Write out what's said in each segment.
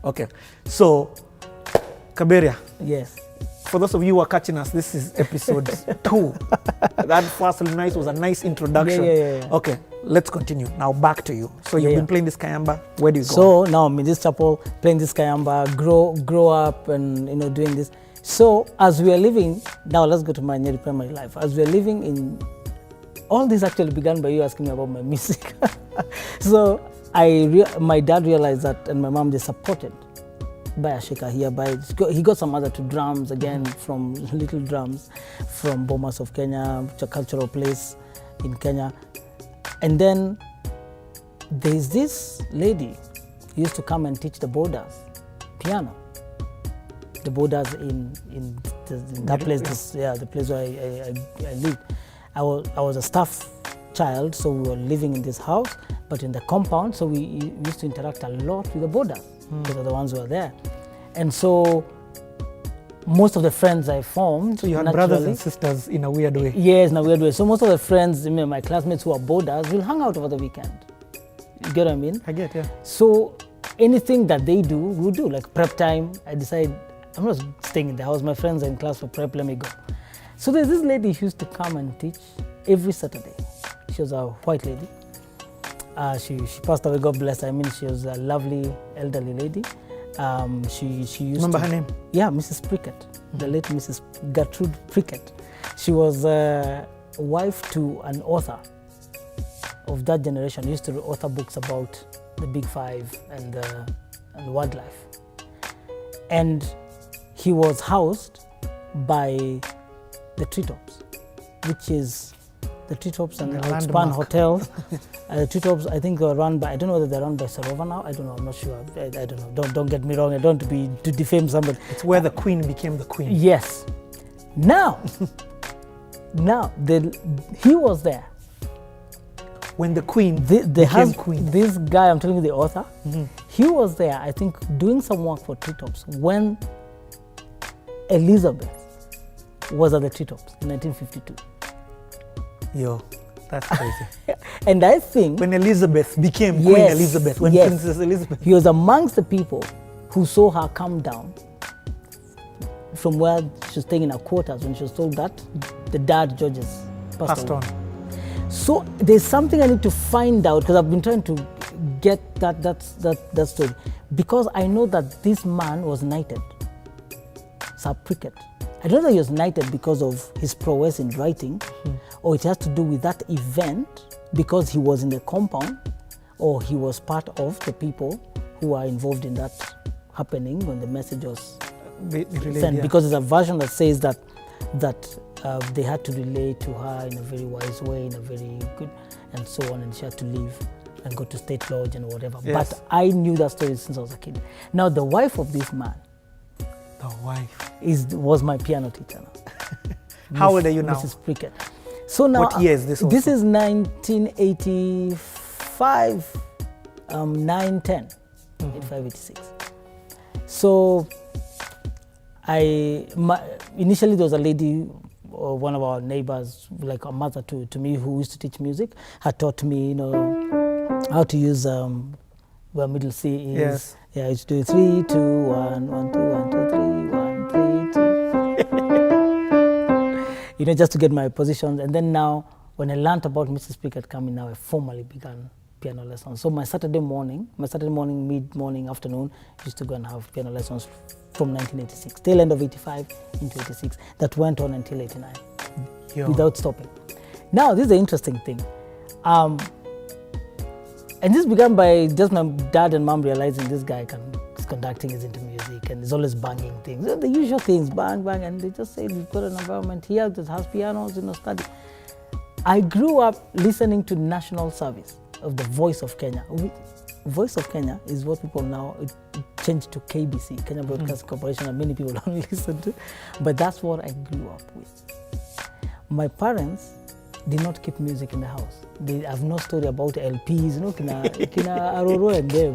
Okay. So, Kaberia. Yes. For those of you who are catching us, this is episode 2. That first nice was a nice introduction. Yeah. Okay, let's continue. Now back to you. So you've been playing this Kayamba. Where do you go? So now I'm in this chapel playing this Kayamba, grow up and doing this. So as we are living, now let's go to my Nyeri primary life. As we are living in, all this actually began by you asking me about my music. So my dad realized that, and my mom, they supported. Buy a shaker here, he got some other 2 drums again from little drums from Bomas of Kenya, which is a cultural place in Kenya. And then there's this lady who used to come and teach the boarders piano. The boarders in that place, the place where I lived. I was a staff child, so we were living in this house, but in the compound, so we used to interact a lot with the boarders. Because are the ones who are there. And so most of the friends I formed, so you had brothers and sisters in a weird way. Yes, in a weird way. So most of the friends, my classmates who are boarders, will hang out over the weekend. You get what I mean? I get, yeah. So anything that they do, we'll do. Like prep time, I decide I'm not staying in the house. My friends are in class for prep, let me go. So there's this lady who used to come and teach every Saturday. She was a white lady. She passed away, God bless her. I mean, she was a lovely elderly lady. She used Remember her name? Yeah, Mrs. Prickett, the late Mrs. Gertrude Prickett. She was wife to an author of that generation. He used to author books about the Big Five and wildlife. And he was housed by the Treetops, which is the Treetops and Outspan Hotel. The Treetops, I think, are run by, I don't know whether they're run by Sarova now. I don't know, I'm not sure. I don't know. Don't get me wrong. I don't want to defame somebody. It's where the queen became the queen. Yes. Now, he was there. When the queen became queen. This guy, I'm telling you, the author, he was there, I think, doing some work for Treetops when Elizabeth was at the Treetops in 1952. Yo, that's crazy. And I think when Elizabeth became Queen Elizabeth, when Princess Elizabeth. He was amongst the people who saw her come down from where she was staying in her quarters when she was told that the dad, Georges, passed on. So there's something I need to find out, because I've been trying to get that story, because I know that this man was knighted, Sir Prickett. I don't know that he was knighted because of his prowess in writing, or it has to do with that event because he was in the compound, or he was part of the people who are involved in that happening when the message was sent. Because there's a version that says that they had to relay to her in a very wise way, in a very good, and so on, and she had to leave and go to State Lodge and whatever. Yes. But I knew that story since I was a kid. Now, the wife of this man, was my piano teacher now. How old are you now? Mrs. Prickett. So now, what year is this? This is 1985, 9, 10, 85, 86. So initially there was a lady, one of our neighbors, like a mother to me, who used to teach music, had taught me, how to use where middle C is. Yes. Yeah, it's 2, 3, 2, 1, 1, 2, 1, 2, 3, 1, 3, 2. Just to get my positions. And then now, when I learned about Mrs. Prickett coming, now I formally began piano lessons. So my Saturday morning, mid-morning, afternoon, I used to go and have piano lessons from 1986, tail end of 85 into 86. That went on until 89, without stopping. Now, this is the interesting thing. And this began by just my dad and mom realizing this guy is conducting, is into music, and is always banging things. The usual things, bang, bang, and they just say, we've got an environment here that has pianos, study. I grew up listening to national service of the Voice of Kenya. Voice of Kenya is what people now changed to KBC, Kenya Broadcasting Corporation, and many people don't listen to. But that's what I grew up with. My parents did not keep music in the house. They have no story about LPs, kina Aroro and them,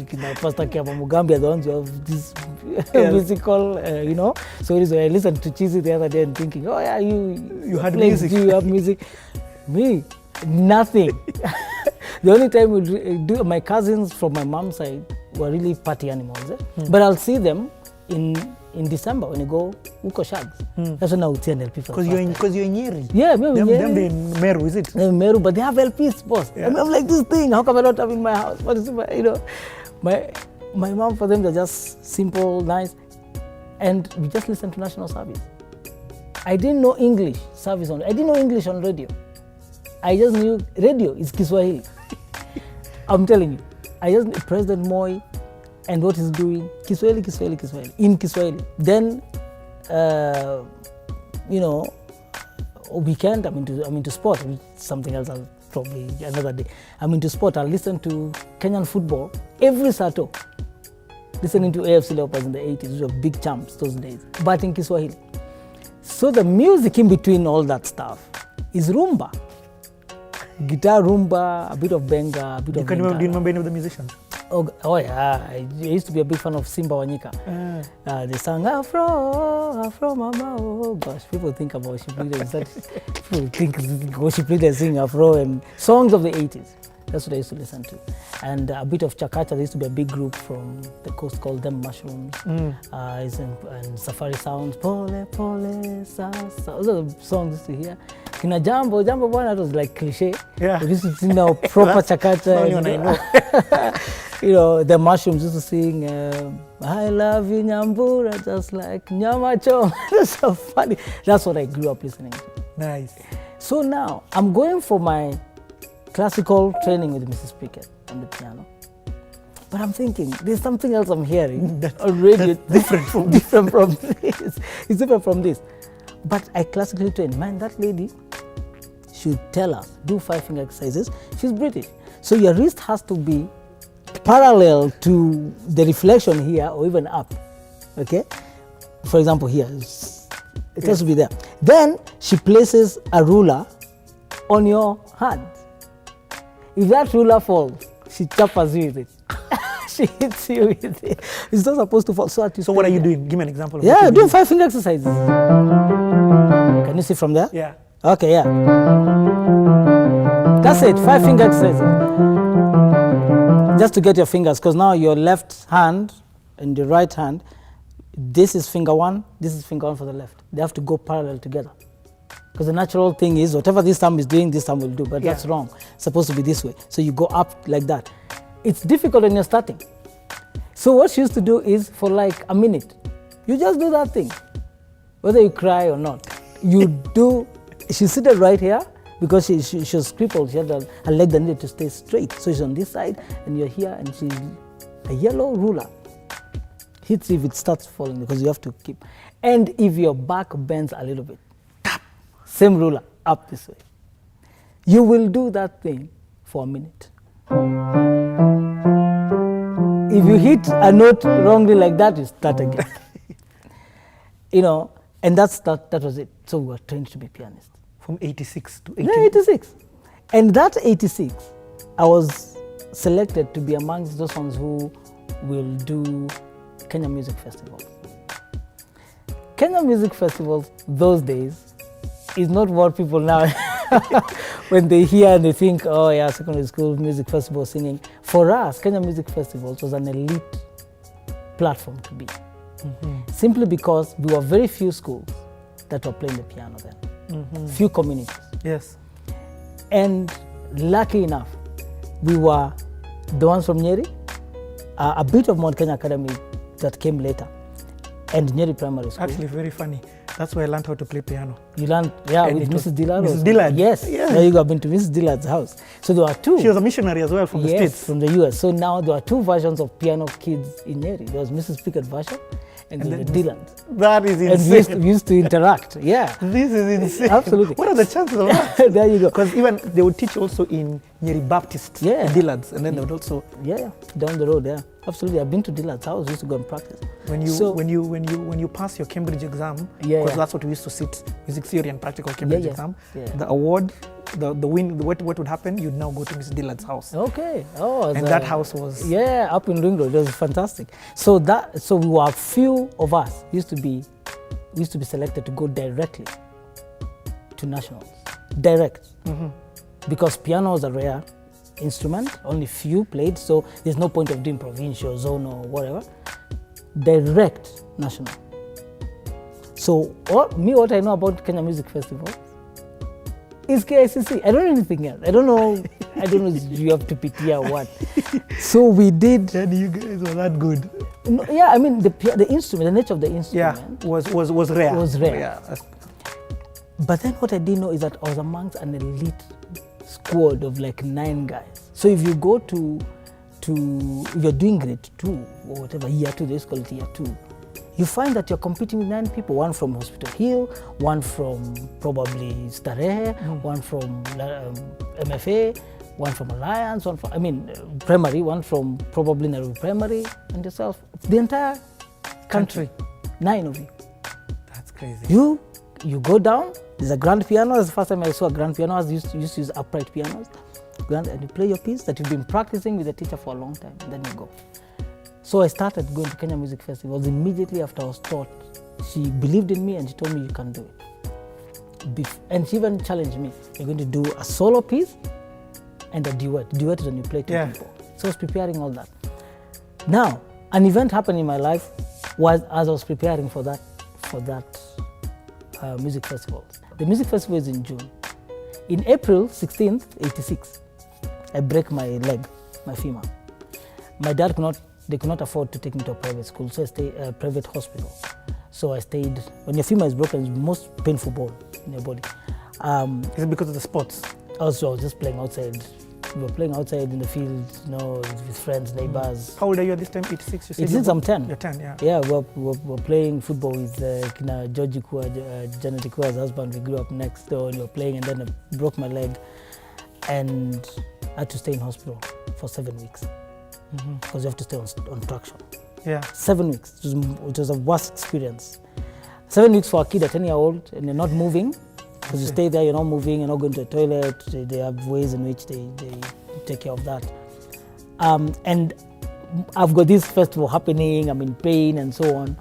kina Pastor Kayamba Mugambi are the ones who have this musical, stories. So I listened to Cheesy the other day and thinking, oh yeah, you had music. Do you have music? Me, nothing. The only time we do, my cousins from my mom's side were really party animals. But I'll see them in December when you go Uko Shags. That's when I would see an LP for the first time. Because you're in Nyeri. Yeah, maybe Them in Meru, is it? They're in Meru, but they have LPs, boss. Yeah. I'm like, this thing, how come I don't have it in my house? What is it, you know? My mom, for them, they're just simple, nice. And we just listen to national service. I didn't know English service I didn't know English on radio. I just knew radio is Kiswahili. I'm telling you, I just knew President Moyo and what he's doing, Kiswahili, in Kiswahili. Then, you know, weekend, I'm into sport, something else I'll probably another day. I'm into sport, I'll listen to Kenyan football every Saturday. Listening to AFC Leopards in the 80s, which were big champs those days, but in Kiswahili. So the music in between all that stuff is rumba. Guitar rumba, a bit of benga, a bit of Do you remember any of the musicians? Oh yeah, I used to be a big fan of Simba Wanyika. They sang Afro Mama. Oh gosh, people think about worship leaders. People think worship leaders sing Afro and songs of the 80s. That's what I used to listen to. And a bit of Chakacha. There used to be a big group from the coast called Them Mushrooms. And Safari Sounds. Pole, pole, sa. Those are the songs I used to hear. Kina Jambo one, that was like cliche. Yeah. We used to sing now proper Chakacha. I know. You know, the Mushrooms used to sing, I love you, Nyambura, just like Nyamacho. That's so funny. That's what I grew up listening to. Nice. So now, I'm going for my classical training with Mrs. Pickett on the piano. But I'm thinking, there's something else I'm hearing already. That's different from this. It's different from this. But I classically trained. Man, that lady should tell us, do 5-finger exercises. She's British. So your wrist has to be parallel to the reflection here or even up. Okay? For example, here. It has to be there. Then she places a ruler on your hand. If that ruler falls, she tappers you with it. She hits you with it. It's not supposed to fall. So what are you doing? Give me an example of Yeah, do 5-finger exercises. Can you see from there? Yeah. Okay, yeah. That's it, 5-finger exercises. Just to get your fingers, because now your left hand and the right hand, this is finger one for the left. They have to go parallel together. Because the natural thing is, whatever this thumb is doing, this thumb will do, but that's wrong. It's supposed to be this way. So you go up like that. It's difficult when you're starting. So what she used to do is, for like a minute, you just do that thing. Whether you cry or not, you do. She's seated right here, because she was crippled. She had a leg that needed to stay straight. So she's on this side, and you're here, and she's a yellow ruler. Hits if it starts falling, because you have to keep. And if your back bends a little bit, tap, same ruler, up this way. You will do that thing for a minute. If you hit a note wrongly like that, you start again. You know, and that was it. So we were trained to be pianists. From 86 to 80? Yeah, 86. And that 86, I was selected to be amongst those ones who will do Kenya Music Festivals. Kenya Music Festivals those days is not what people now, when they hear and they think, oh yeah, secondary school music festival singing. For us, Kenya Music Festivals was an elite platform to be. Simply because we were very few schools that were playing the piano then. Few communities. Yes. And lucky enough, we were the ones from Nyeri, a bit of Mount Kenya Academy that came later, and Nyeri Primary School. Actually, very funny. That's where I learned how to play piano. You learned, yeah, And with it was Mrs. Dillard? Mrs. Dillard. Yes. Yes. There you go. I've been to Mrs. Dillard's house. So there were two. She was a missionary as well from the States. From the US. So now there are two versions of Piano Kids in Nyeri. There was Mrs. Pickett version and the Dillard. That is insane. And we used to interact. Yeah. This is insane. Absolutely. What are the chances of that? There you go. Because even they would teach also in Nyeri Baptist, Dillard's, and then they would also down the road. Yeah, absolutely. I've been to Dillard's house. Used to go and practice. When you pass your Cambridge exam, because that's what we used to sit, music theory and practical Cambridge exam. The award, the win, what would happen? You'd now go to Miss Dillard's house. Okay. And that house was up in Ring Road. It was fantastic. So we were a few of us used to be selected to go directly to nationals, direct, because pianos are rare instrument, only few played, so there's no point of doing provincial, zone or whatever. Direct national. So what I know about Kenya Music Festival is KICC. I don't know anything else. I don't know if you have to PTA or what. So we did. And you guys were that good. No, yeah, I mean the instrument, the nature of the instrument was rare. Was rare. Yeah. But then what I didn't know is that I was amongst an elite squad of like 9 guys. So if you go to if you're doing grade 2 or whatever, year 2, they call it year 2, you find that you're competing with 9 people, one from Hospital Hill, one from probably Starehe, one from MFA, one from Alliance, one from, primary, one from probably Nairobi Primary, and yourself. The entire country, 9 of you. That's crazy. You go down, there's a grand piano. That's the first time I saw a grand piano. I used to use upright pianos. And you play your piece that you've been practicing with the teacher for a long time, and then you go. So I started going to Kenya Music Festivals immediately after I was taught. She believed in me and she told me you can do it. And she even challenged me, you're going to do a solo piece and a duet. Duet is when you play 2 people. So I was preparing all that. Now, an event happened in my life was as I was preparing for that music festival. The music festival is in June. In April 16th, 86, I break my leg, my femur. My dad could not afford to take me to a private school, so I stayed a private hospital. So I stayed. When your femur is broken, it's the most painful bone in your body. Is it because of the sports? Also, I was just playing outside. We were playing outside in the field, with friends, neighbors. How old are you at this time? 86? You said Since I'm 10. You're 10, yeah. Yeah, we're playing football with Georgie Kua, Janet Kua's husband. We grew up next door and we were playing, and then I broke my leg and I had to stay in hospital for 7 weeks. Because you have to stay on traction. Yeah. 7 weeks, which was a worst experience. 7 weeks for a kid at 10-year-old, and you're not moving, because you stay there, you're not moving, you're not going to the toilet. They have ways in which they take care of that. And I've got this festival happening, I'm in pain and so on.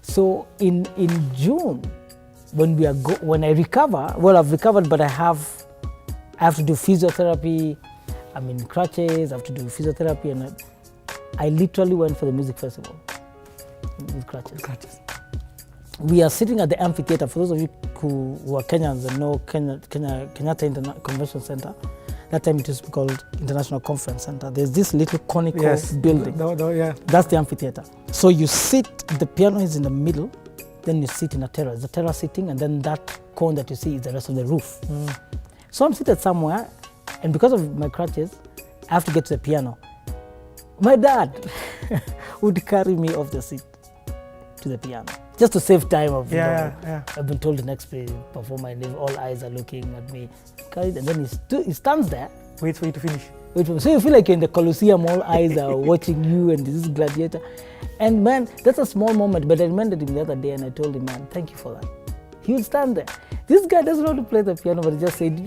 So in June, when I recover, I've recovered, but I have to do physiotherapy. I'm in crutches, I have to do physiotherapy, and I literally went for the music festival with crutches. We are sitting at the amphitheater. For those of you who are Kenyans and know Kenyatta Convention Center, that time it used to be called International Conference Center. There's this little conical building. That's the amphitheater. So you sit, the piano is in the middle, then you sit in a terrace. The terrace sitting, and then that cone that you see is the rest of the roof. So I'm seated somewhere, and because of my crutches, I have to get to the piano. My dad would carry me off the seat to the piano, just to save time of, I've been told the next performer, and all eyes are looking at me. And then he stands there. Waits for you to finish. So you feel like you're in the Colosseum, all eyes are watching you, and this is gladiator. And man, that's a small moment, but I remembered him the other day, and I told him, man, thank you for that. He would stand there. This guy doesn't know how to play the piano, but he just said,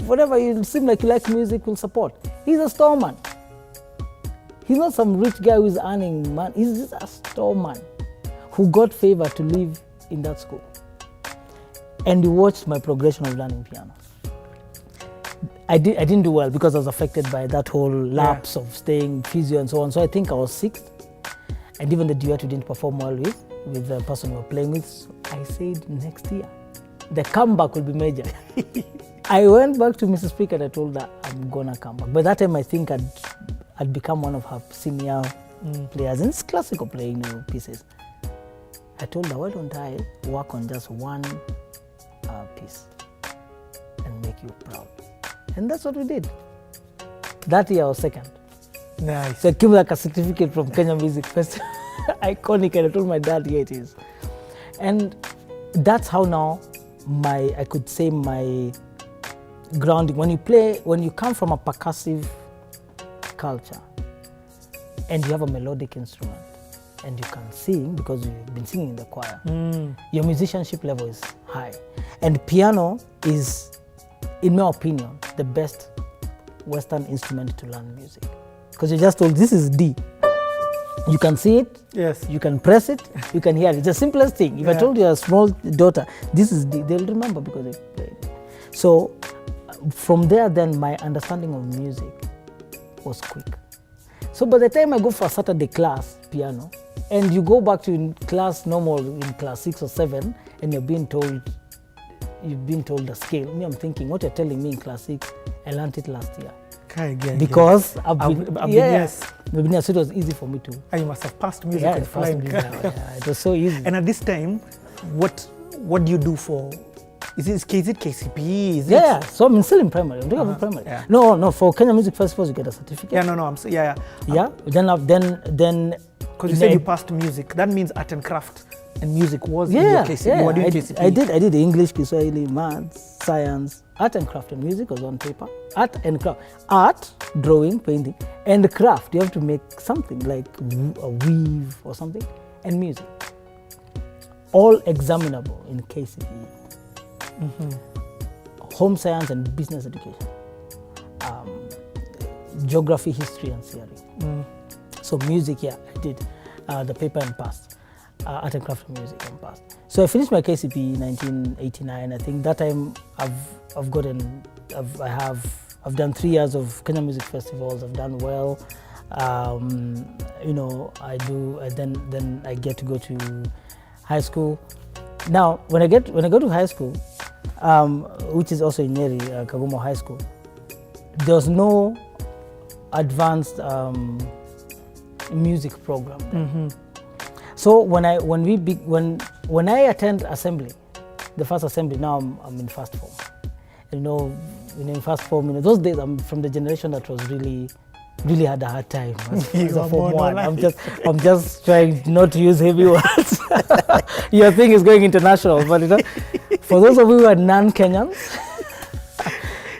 whatever, you seem like you like music, we'll support. He's a storeman. He's not some rich guy who's earning money. He's just a storeman who got favor to live in that school. And he watched my progression of learning piano. I didn't do well because I was affected by that whole lapse of staying physio and so on. So I think I was 6th. And even the duet we didn't perform well with the person we were playing with. So I said, next year, the comeback will be major. I went back to Mrs. Speaker and I told her, I'm gonna come back. By that time, I think I'd become one of her senior players. And it's classical playing pieces. I told her, why don't I work on just one piece and make you proud? And that's what we did. That year I was 2nd. Nice. So I came like a certificate from Kenya Music Festival. Iconic, and I told my dad, yeah, it is. And that's how now I could say my grounding. When you come from a percussive culture and you have a melodic instrument and you can sing because you've been singing in the choir, your musicianship level is high. And piano is, in my opinion, the best Western instrument to learn music. Because you're just told, this is D. You can see it, you can press it, you can hear it. It's the simplest thing. If I told your small daughter, this is D, they'll remember because they played. So from there, then my understanding of music was quick. So by the time I go for a Saturday class, piano, and you go back to class normal in class 6 or 7, and you've been told the scale. Me, I'm thinking, what you're telling me in class 6, I learned it last year. Because I've been yes. So it was easy for me to. You must have passed music and flying. It was so easy. And at this time, what do you do for? Is it KCPE? So I'm still in primary. I'm doing primary. Yeah. No. For Kenya Music Festivals, you get a certificate. Then. Because you said you passed music. That means art and craft and music was in your KCPE. You were doing KCPE. I did English, Kiswahili, maths, science, art and craft and music was on paper. Art and craft. Art, drawing, painting, and craft. You have to make something like a weave or something, and music. All examinable in KCPE. Home science and business education. Geography, history, and theory. So music, I did the paper and passed. Art and craft and music and passed. So I finished my KCPE in 1989. I think that time I've done 3 years of Kenyan Music Festivals. I've done well. Then I get to go to high school. Now, when I go to high school, which is also in Nyeri, Kagumo High School, there was no advanced music program. So when I attend assembly, the first assembly, now I'm in first form. In first form, those days I'm from the generation that was really had a hard time as a form 1. I'm just trying not to use heavy words. Your thing is going international, but for those of you who are non-Kenyans,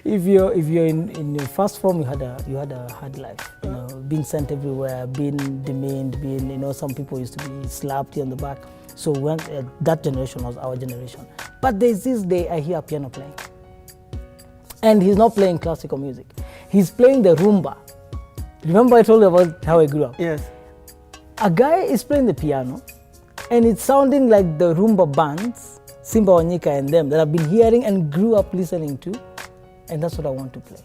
if you're in your first form, you had a hard life. Being sent everywhere, being demeaned, some people used to be slapped here on the back. So when that generation was our generation. But there's this day I hear piano playing, and he's not playing classical music. He's playing the rumba. Remember I told you about how I grew up? Yes. A guy is playing the piano, and it's sounding like the rumba bands, Simba Wanyika and them, that I've been hearing and grew up listening to, and that's what I want to play.